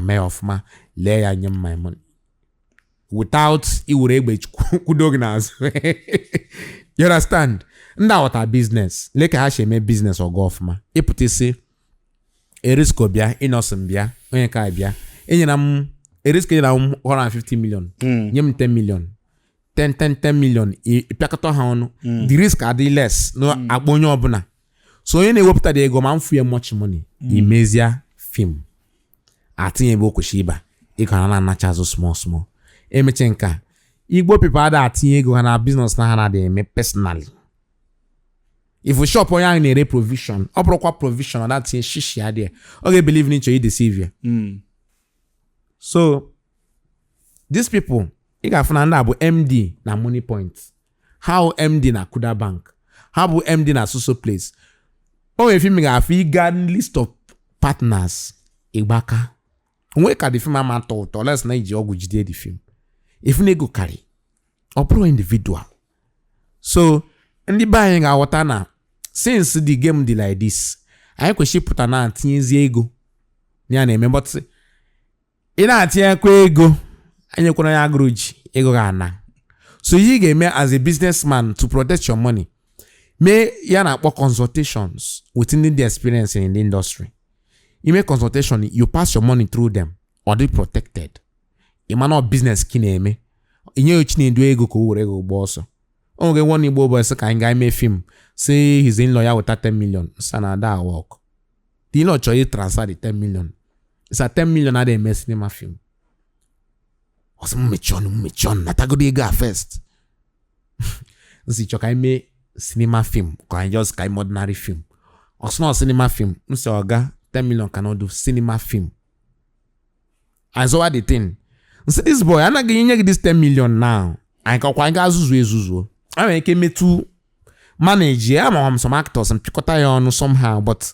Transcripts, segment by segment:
mee ọfụma lee ya nye m my money without iwere egbe kwudo gị n'azụ. You understand? Ndị aghọta business lee ka ha si eme business ọgọ ọfụma ịpụta isi Erisco bịa Innocent bịa onye ka bịa enyere m Erisco enyere m 150 million nye m 10 million 10 million ịpịakọta ha ọnụ the risk adị less n'akpa onye ọbụla. So onye na-ewepụta dị ego ma mfu ya much money imezie film atinye ebe o kwesịrị ịba ịka na-anacha azụ small emeche nka Igbo people ada atinye ego ha na business na ha na-adị eme personally. If shop onye ahụ na-ere provision ọ bụrụkwa provision ọ na-atinye shishi adị ọ ga-believe n'ịchọ ideceive ya. So these people ị ga-afụ na ndị a bụ MD na Money Point, how MD na Kuda Bank, ha bụ MD na Soso Place. O nwere film ga-afụ ịga list of partners ịgbaka onwe ka the film ama atọ ụtọ less na iji ọgwụ jide the film if na ego karị ọ bụrụ individual. So ndị be anyị ga-aghọta na since the game dị like this anyị kwesịrị pụta na tinyezi ego ya na-eme but ị na-atinyekwa ego anyị kwere ya agụrụ ji ego ga-ana. So ihe ị ga-eme as a businessman to protect your money mee ya na-akpọ consultations within the experience in the industry. You make consultation, you pass your money through them or they protected. You man not business ki na-eme inye uchi na-edu ego ka o were ego gba ọsọ. Oge one Igbo boy say ka anyị ga eme film say his in-law with 10 million sana that work. The in-law chọrọ transfer the 10 million. It's a 10 million na dey eme cinema film. Ọsọ mmechọn natagodo ego a first. Nsi chọrọ ka eme cinema film ka anyị just ka ordinary film. Ọsọ na cinema film nsi oga 10 million cannot do cinema film. As what the thing. So this boy, I'm not getting you this 10 million now. I can quite zuzu. I mean, can me to manage. I'm some actors and picota on somehow, but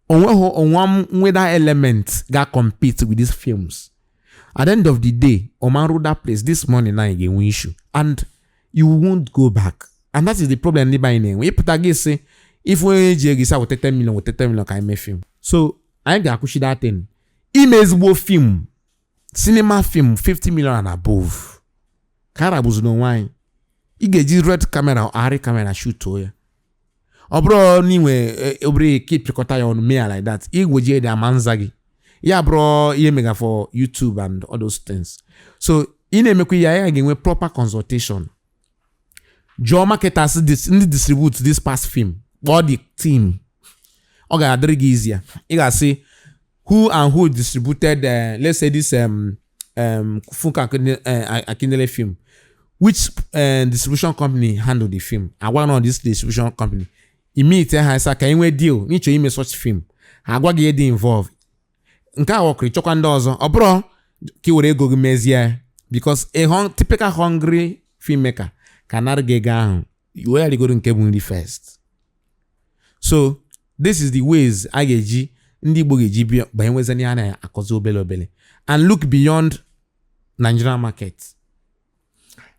on one with that element that compete with these films. At the end of the day, Oman road that place this morning now again we issue, and you won't go back. And that is the problem. When you put a say, if we say with 10 million, can make film. So I ga akushi that thing. Imezbo film, cinema film 50 million and above. Karabuz no wine. I get red camera or Ari camera shoot to ya. Bro, niwe obre keep picota on me like that. I go je the manzagi. Yeah, bro, ye mega for YouTube and all those things. So in a make ya again with proper consultation. Joe marketers distribute this past film. Body team. Okay, I drink easier. You gotta see who and who distributed. Let's say this Funka Akindele film. Which distribution company handled the film? I want on this distribution company. Immediately, I say, "Can you deal? Need to email such film. I go get involved." Nka work chokandozo. Obro kiwere go mezie because a typical hungry filmmaker cannot get down. You are go to Kebun first. So this is the ways I get ndị Igbo ga-eji bịa enwezani ana akọzi obele and look beyond Nigerian market.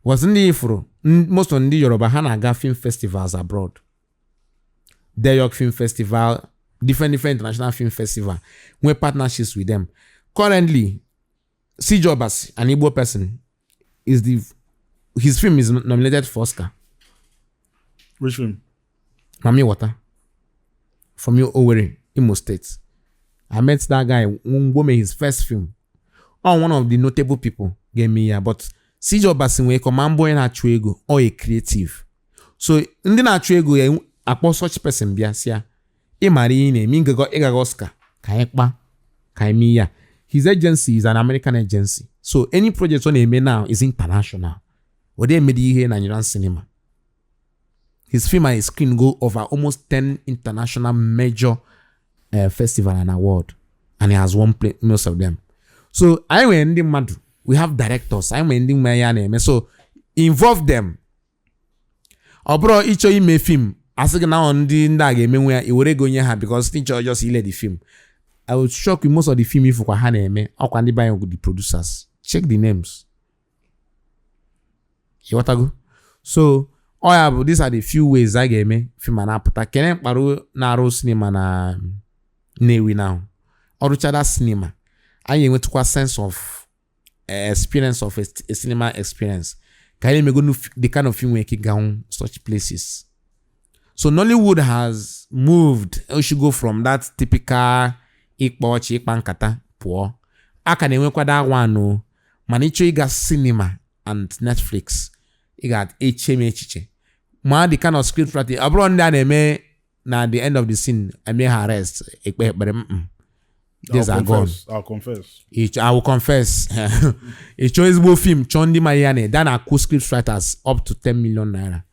Was ndị ifuru most of ndị Yoruba ha na-aga film festivals abroad. New York Film Festival, different international film festival. We partnerships with them. Currently, Sijobas, an Igbo person, his film is nominated for Oscar. Which film? Mami Water. From Owerri, Imo State. I met that guy when his first film. One of the notable people gave me here, but Sijobas we commambo na chuego or a creative. So ndị na-achụ ego ya akpọ such person bịa sia ịmara ihe na-eme ngego ịgaga Oscar ka ịkpa ka ime ya. His agency is an American agency. So any project on eme now is international. Or they made ihe Nigerian cinema. His film and his screen go over almost 10 international major festival and award, and he has won most of them. So I went in madu. We have directors. I went in my name. So involve them. Obro icho ime film. Asking now on the ndage me where you were going here because teacher just let the film. I would shock you most of the film if you can name. How can they buy with the producers? Check the names. You want to go? So these are the few ways I get me film and apota. Kenen paru na ro cinema na newi now. Oruchada cinema. anyị enwetukwa sense of experience of a cinema experience ka anyị emego the kind of film we can go such places. So Nollywood has moved. We should go from that typical ikpa nkata pụọ. Aka na-enwekwa that one o. Mana ịchọ ịga cinema and Netflix. Ị ga-echeme echiche. Ma the kind of script writing. Abụrụ ndị a na-eme na the end of the scene. I may arrest. Ekpe ekpere. These are gone. I'll confess. I will confess. Ịchọ ezigbo film. Chọ ndị ma ya na dan akụ script writers up to 10 million naira.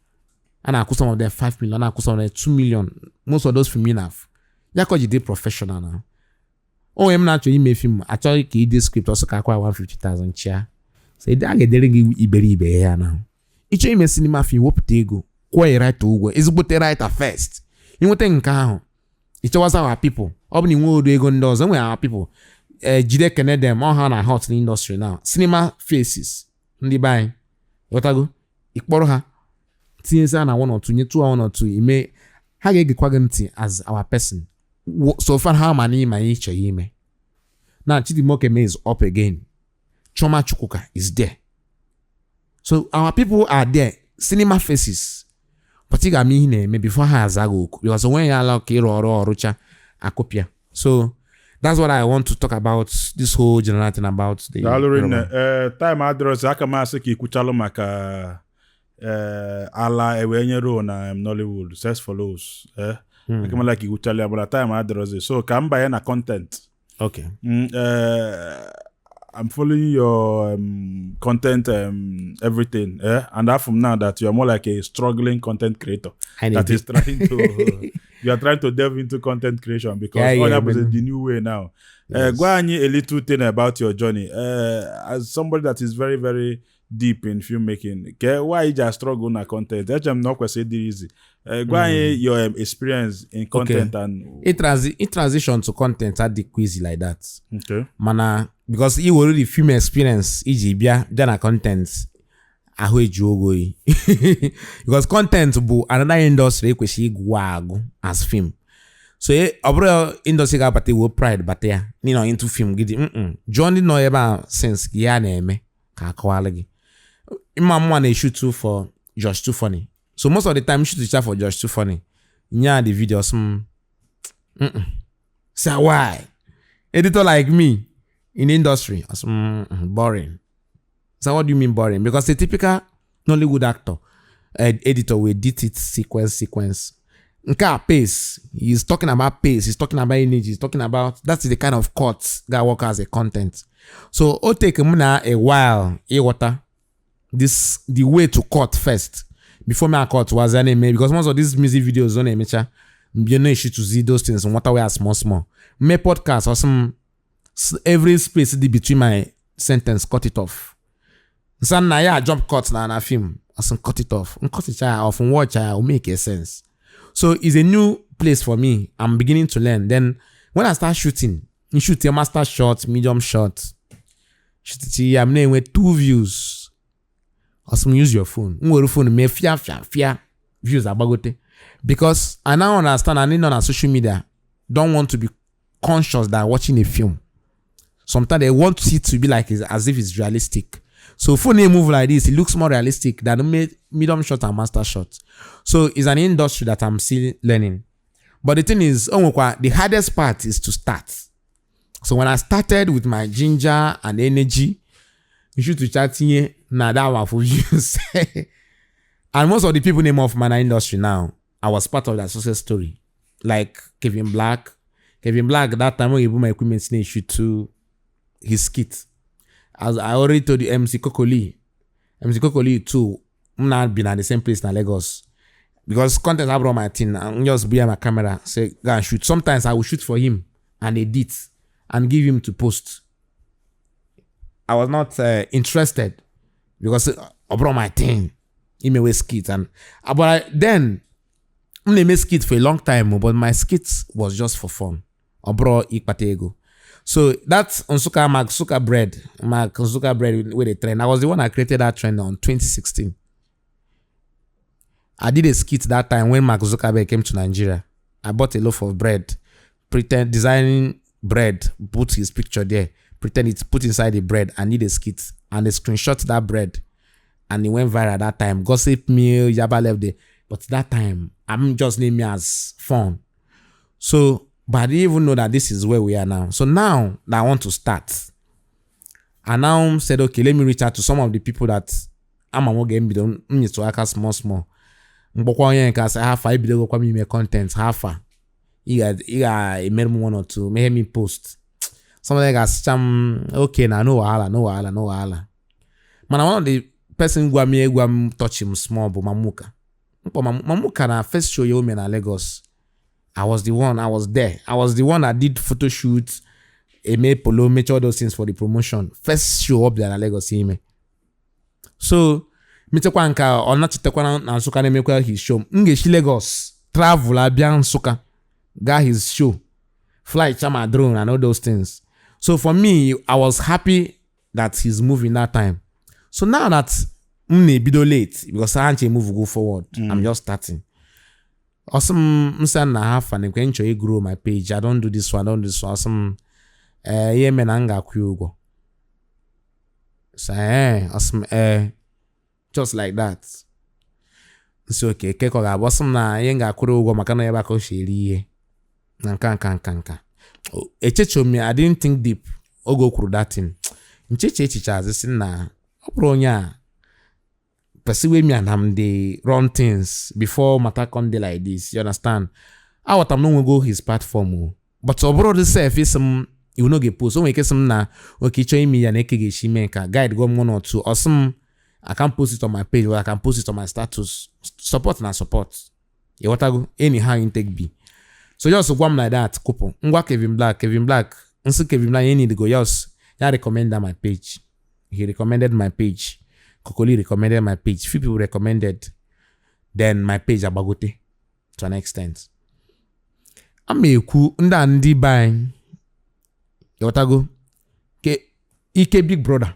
And I some of them 5 million, and I some of them 2 million. Most of those film enough. Yeah, cause you did professional now. Oh, I'm not to email film. Actually, he did script also kakwa 150,000 chair. So they get there iberibe here now. Each email cinema film whoop tego. Kwa right to go. Is but right at first. You want think how? It was our people. Obni wo do ego ndoz. And we our people. Jide kene them all hand hot in the industry now. Cinema faces. Ndi buy. What I go? Ikporo ha. Tinye na one or two, nye 2 1 or 2, ime ha ga-egekwa gị ntị as our person. So far how many ma iche ime. Now Chidimoke is up again. Choma Chukwuka is there. So our people are there. Cinema faces. But you got me maybe before ha azago because when you allow kiro or rucha akopia. So that's what I want to talk about this whole general thing about the time address aka masị ka ikwuchalụ maka ala ewenyero na Nollywood says follows I can like you tell you about time address so ka mba na content. Okay. I'm following your content everything and that from now that you are more like a struggling content creator that is trying to you are trying to delve into content creation because all that is the new way now. Yes. Go on a little thing about your journey as somebody that is very very deep in filmmaking. Why you just struggle na content? I'm not quite say easy. Go on your experience in content and it transition to content at the quiz like that. Okay. Mana because you already film experience iji bia na content ahụ eji ogoyi because content bụ another industry ekwesị igwu agụ as film. So ọbụrụ industry ga-abata iwe pride bata ya nino into film gidi John dị nọ ebe a sense ya na-eme ka akọwalụ gị Imam na shoot for Just Too Funny. So most of the time shoot for Just Too Funny. Yeah, the videos say why? Editor like me in the industry boring. So what do you mean boring? Because a typical Nollywood actor editor will edit it sequence. Nka pace. He's talking about pace. He's talking about energy. He's talking about that's the kind of cuts that work as a content. So it'll take a while. The way to cut first before me I cut was anime because most of these music videos on amateur you know issue to see those things and what way small me podcast or some every space between my sentence cut it off so now yeah jump cut na film or some cut it off and cut it off and watch will make a sense. So it's a new place for me. I'm beginning to learn. Then when I start shooting, you shoot a master shot, medium shot. I'm name with 2 views. Or some use your phone. Phone me fear views abagote. Because I now understand I need on social media don't want to be conscious that watching a film. Sometimes they want it to be like as if it's realistic. So phone move like this, it looks more realistic than medium shot and master shot. So it's an industry that I'm still learning. But the thing is, the hardest part is to start. So when I started with my ginger and energy, you should to chat here. Now that one for views. And most of the people name of my industry now, I was part of that success story. Like Kevin Black, that time when he put my equipment in shoot to his skit. As I already told you, MC Kokoli too, I'm not been at the same place in Lagos. Because content I brought my team, I'm just behind my camera, say, go and shoot. Sometimes I will shoot for him and edit and give him to post. I was not interested because I brought my thing. He made skits then I made skits for a long time, but my skits was just for fun. I brought Ikpatego. So that's Onsuka bread with a trend. I was the one that created that trend on 2016. I did a skit that time when Mark Zuckerberg came to Nigeria. I bought a loaf of bread, designing bread, put his picture there, pretend it's put inside the bread and need a skit, and they screenshot that bread, and it went viral that time. Gossip meal, Yaba left there. But that time, I'm just naming me as fun. So, but I didn't even know that this is where we are now. So now that I want to start, I now said, okay, let me reach out to some of the people that I'm a game bidon to work small. Mbokwa onye nke asa half ibido go kwa me content half iga email me 1 or 2 make me post something like scam okay na no wahala man. One of the person gwa touch him small but Mamuka na first show you me na Lagos. I was there. I was the one that did photo shoots, made polo, made all those things for the promotion. First show up there na Lagos me. So mitekwa nka ona chitekwa na Nsukka na mekwa his show. Ngeshi Lagos travel abia Nsukka got his show. Fly chama drone and all those things. So for me, I was happy that he's moving that time. So now that bido late because I can't move go forward. I'm just starting. Awesome, na half and eventually grow my page. I don't do this one. Awesome. Yeah, menanga kugo. So awesome. Just like that. So okay, keko ga awesome na yenga kugo makana yeba ko shiri. Nanka. Echecho me, I didn't think deep. Ogo kuru that thing. Ncheche as na opronya. Perceive me and I'm they run things before matter come day like this. You understand? I what I'm not gonna go his platform. But overall the self is some you will not get post. So when you some na okay show me and ekege shimeka guide go 1 or 2 or some I can post it on my page or I can post it on my status. Support na support. You what I go anyhow intake be. So just go like that couple. Ngwa Kevin Black. Nsi Kevin Black you need to go yes. I recommend that my page. He recommended my page. Kokoli recommended my page. Few people recommended. Then my page abagote to an extent. Ameku nda ndi buying. Yotago. Ike Big Brother.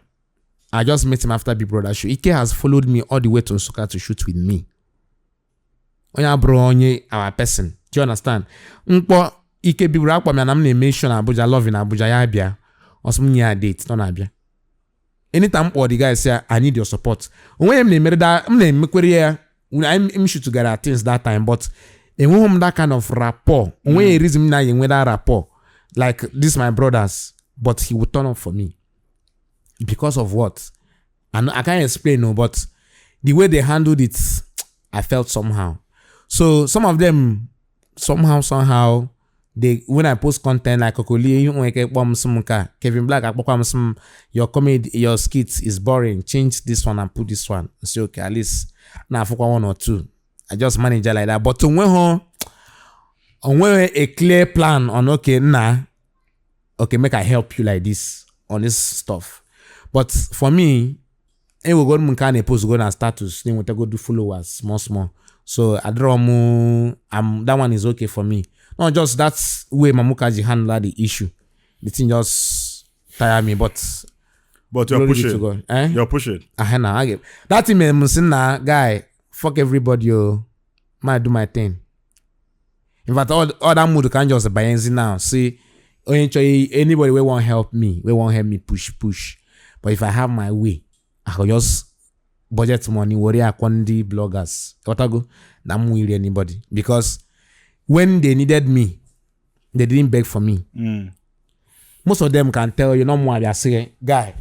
I just met him after Big Brother show. Ike has followed me all the way to Nsukka to shoot with me. Onya bro onye our person. Do you understand? Mpo Ike Big Brother kwa me na me mention Abuja love in Abuja ya bia. Osum nya date no na bia. Anytime all the guys say I need your support. When I'm made that I'm shoot together things that time, but when that kind of rapport, when you reason now you with that rapport, like this my brothers, but he would turn up for me because of what? And I can't explain no, but the way they handled it, I felt somehow. So some of them somehow. When I post content like Kokoli, Kevin Black, your comedy, your skits is boring. Change this one and put this one. I say okay, at least now I focus 1 or 2. I just manage it like that. But when a clear plan on okay, make I help you like this on this stuff. But for me, I will go to post go na status. Then we go do followers small. So I draw more. That one is okay for me. Not just that's way Mamukaji handle the issue. The thing just tire me, but you're pushing. You're pushing. That thing me guy, fuck everybody, yo. Might do my thing. In fact, all that mood can just buy now. See, anybody will won't help me, push. But if I have my way, I can just budget money, worry I can the bloggers. What I go, I'm will anybody because. When they needed me, they didn't beg for me. Most of them can tell you no more. They say, guy,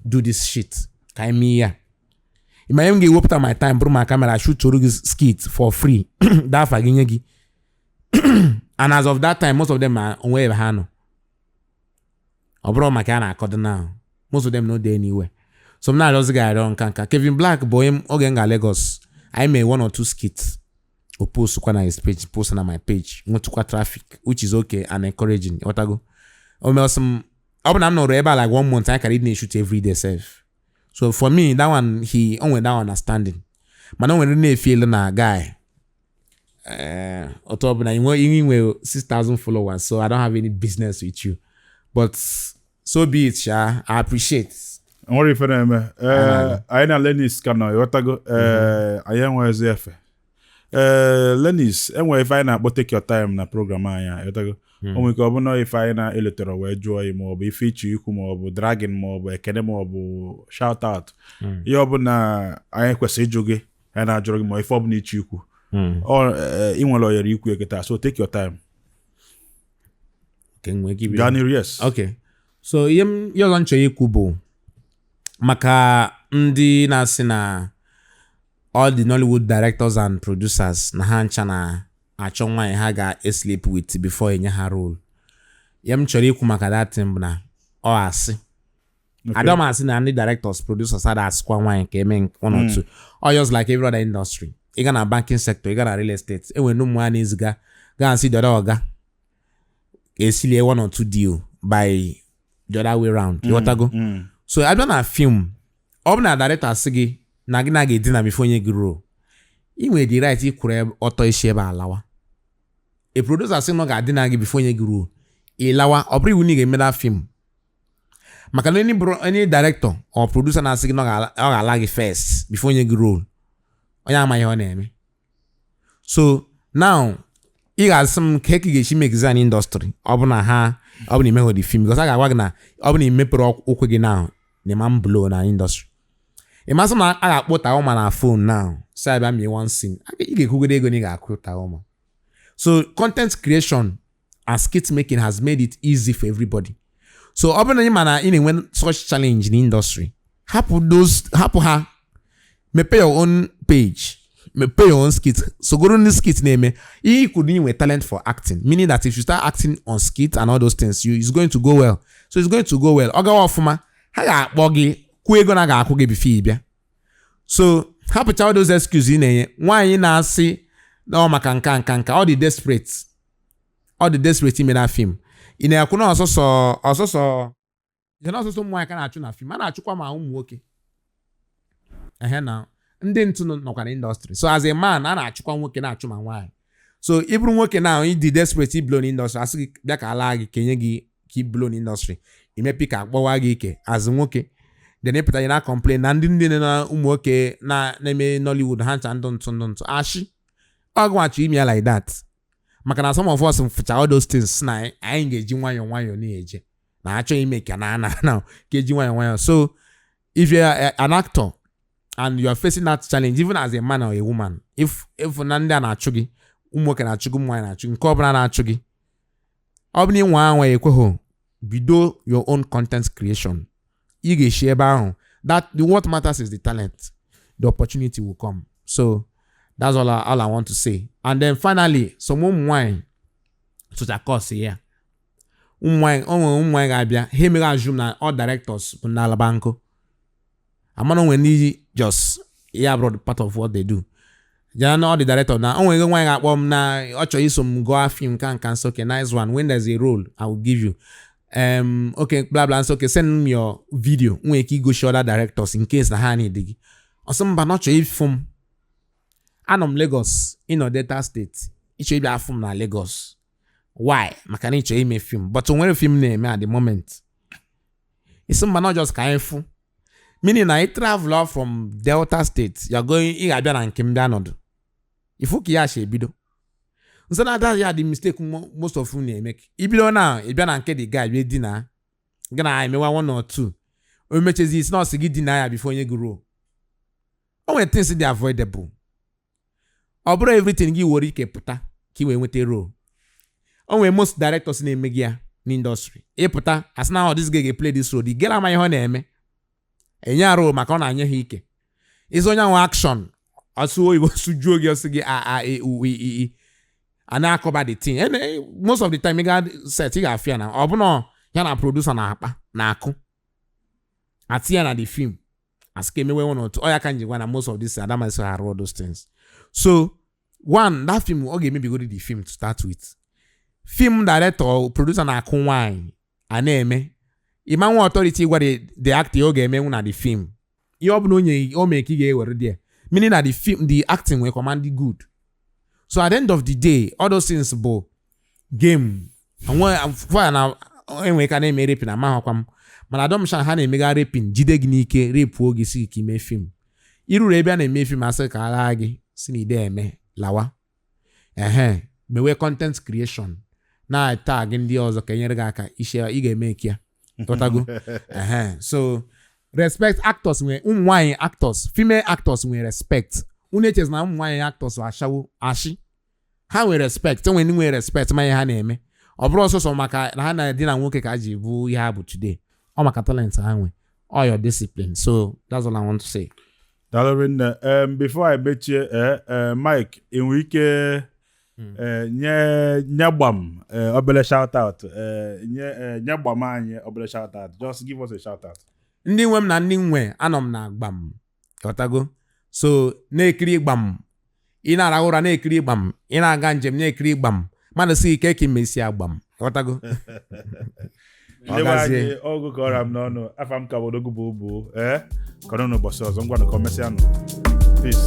do this shit. Can me here. If I even up my time, bring my camera, shoot Chorugi's skit for free. That faginyegi. And as of that time, most of them are on way of Hano. Or bro, my camera now. Most of them not there anywhere. So now those guys don't can't. Kevin Black, boy, Ogenga Lagos. I made 1 or 2 skits. Or post on his page, post on my page, want to traffic, which is okay and encouraging. What I go? I'm not able like 1 month. I can read shoot every day self. So for me, that one he only that understanding. But now when really feel na guy, you 6,000 followers, so I don't have any business with you. But so be it, I appreciate. What if I na Lenny's canal? What I go? I am where ZF. Lenny's, and if I na but take your time na program aya. o nwere ike ọ bụ na ife anyị na-eletere wee jụọ ya maọbụ ife iche ikwu maọbụ dragin maọbụ ekene maọbụ shout out ihe ọbụla anyị kwesịrị ịjụ gị anyị na-ajụrụ gị ma ife ọbụla iche ikwu ị nwere oyere ikwu eketa so take your time yes. Okay. So ihe ọzọ nchọ ikwu bụ maka ndị na-asị na all the Nollywood directors and producers na ha ncha na-achọ nwaanyị ha ga-sleep with before enye ha role. Ihe m chọrọ ikwu maka that thing bụ na ọ asị. Adam asị na ndị directors producers ada asịkwa nwaanyị ka eme one or two. Or just like every other industry. Ị ga na banking sector, ị ga na real estate. Enwere ụmụ ha na-eziga ga-asị the other ọga esilie one or two deal by the other way round. You want to go? So I don't have film. Ọ bụ na director asị gị na gị na ga-edina before onye gị role. Ị nwere the right ikwure ọtọ isi ebe alawa. A producer asị na ọ ga-adina gị before onye gị role. Ị lawa, ọ bụrụ iwu na ị ga-eme that film. Maka na any director or producer na-asị gị na ọ ga-ala gị first before onye gị role. Onye amaghị ọ na-eme. So now ị ga-asị m ka ị ga-esi make design industry ọ bụ na imegho the film because a ga-agwa gị na ọ bụ na imepere okwu gị now na-ema m blow na industry. Ị masị na a ga-akpọ Taoma na phone now si abịa mee one scene ị ga-ekwugide ego na ị ga-akwụ Taoma. So content creation and skit making has made it easy for everybody. So ọ bụrụ na ị ma na ị na-enwe such challenge in industry hapụ ha mepee your own page pay your own skit. So go on the skit name. He could be with talent for acting, meaning that if you start acting on skit and all those things, it's going to go well. So it's going to go well. Oga ofuma haga bogi kuego na ga akuge before. So happy all those excuses in why na see no makanka all the desperate in that film. In a kuna also you know so mo aka na achu na film. Na achukwa ma umu nwoke. Now ndị ntụ nọkwa na industry. So as a man a na-achụkwa nwoke na-achụ ma nwaanyị. So ịbụrụ nwoke na ị dị desperate blow in industry asị gị bịa ka ala gị kenye gị ka blow in industry imepi ka akpọwa gị ike as nwoke then ịpụta ya na complain na ndị na ụmụ nwoke na-eme Nollywood ha ncha ndụ ashi ọgwachi ime ya like that maka na some of us fụcha all those things na anyị ga-eji nwayọọ na-eje na achọ ime ka na ka eji nwayọọ. So if you're an actor and you are facing that challenge, even as a man or a woman, if Nanda na chugi, umoke na chugu mwa na chugi, nkobra na chugi, obni nwa ekweho, bido your own content creation. Ige share that what matters is the talent. The opportunity will come. So that's all I want to say. And then finally, some wine to the course here. Wine gabia. He me assume na all directors na labanko. I'm not when he just brought part of what they do. They know all the director now. Only when I want na actually some go film can so okay nice one. When there's a role, I will give you. Okay blah blah. So okay send me your video. When you go show that directors in case the honey dig. Or some but not sure if from. Anam Lagos in a Delta State. It should be a film na Lagos. Why? Mechanic me film. But when a film name at the moment, it's some not just kind of. Meaning I travel from Delta State, you're going in Abia and Kimbianod. If you kiyashi bido. So that's the mistake most of you make. If you don't now, if you don't get the guy with dinner, gonna I may one or two. Or matches is not to get dinner before you grow. Only things they avoidable. Obro everything you worry keputa, kiwe with a row. Only most directors in Megia in industry. Eputa, as now this guy play this role, the girl my honey. Enya role maka ọ na-anye ha ike. Is onye nwe action. Asu oyibo suju oge osigi e ana akọba the thing. And most of the time you got set you got fear na. Ọ bụ na ya na producer na akpa na akụ. Ati ya na the film. As came away one or two. Oya kan jigwa na most of this Adama so are all those things. So one that film okay maybe go to the film to start with. Film director or producer na akụ nwanyị ana-eme Iman authority what the acting oge me na the film. You obu onye o make you were there. Meaning that the film, the acting will command good. So at the end of the day, all those things bo game. And when now anyway can me rape na ma kwam. Mana dom shan ha na mega raping jide gị n'ike rape oge si ki me film. Iru ebe na me film ase ka ala gị si ni de eme lawa. Mewe content creation. na tag ndị ọzọ ka enyere gị aka ishe ị ga-eme ike ya ghọtago so respect actors nwere ụmụ nwaanyị actors female actors nwere respect unu echezi na ụmụ nwaanyị actors ashawo ashi ha nwere respect enwe ndị nwere respect ma ihe ha na-eme ọ bụrụ ọsọsọ maka na ha na-edị na nwoke ka ha ji bụ ihe ha bụ today ọ maka talent ha nwe all your discipline so that's all I want to say. Before I mechie Mike enwe ike nye gbam obele shout out nye gbam anyị obele shout out just give us a shout out. Ndị nwe m na ndị nwe anọ m na gbam ghọtago so na-ekiri gbam ị na-arahụ ụra na-ekiri gbam ị na-aga njem na-ekiri gbam mmadụ si ike ka imesi agbam ghọtago ọgazie ọgụ ka ọra m n'ọnụ afa m ka bodogu bụ kọrọ n'ụbọchị ọzọ ngwa na kọmesịanụ peace.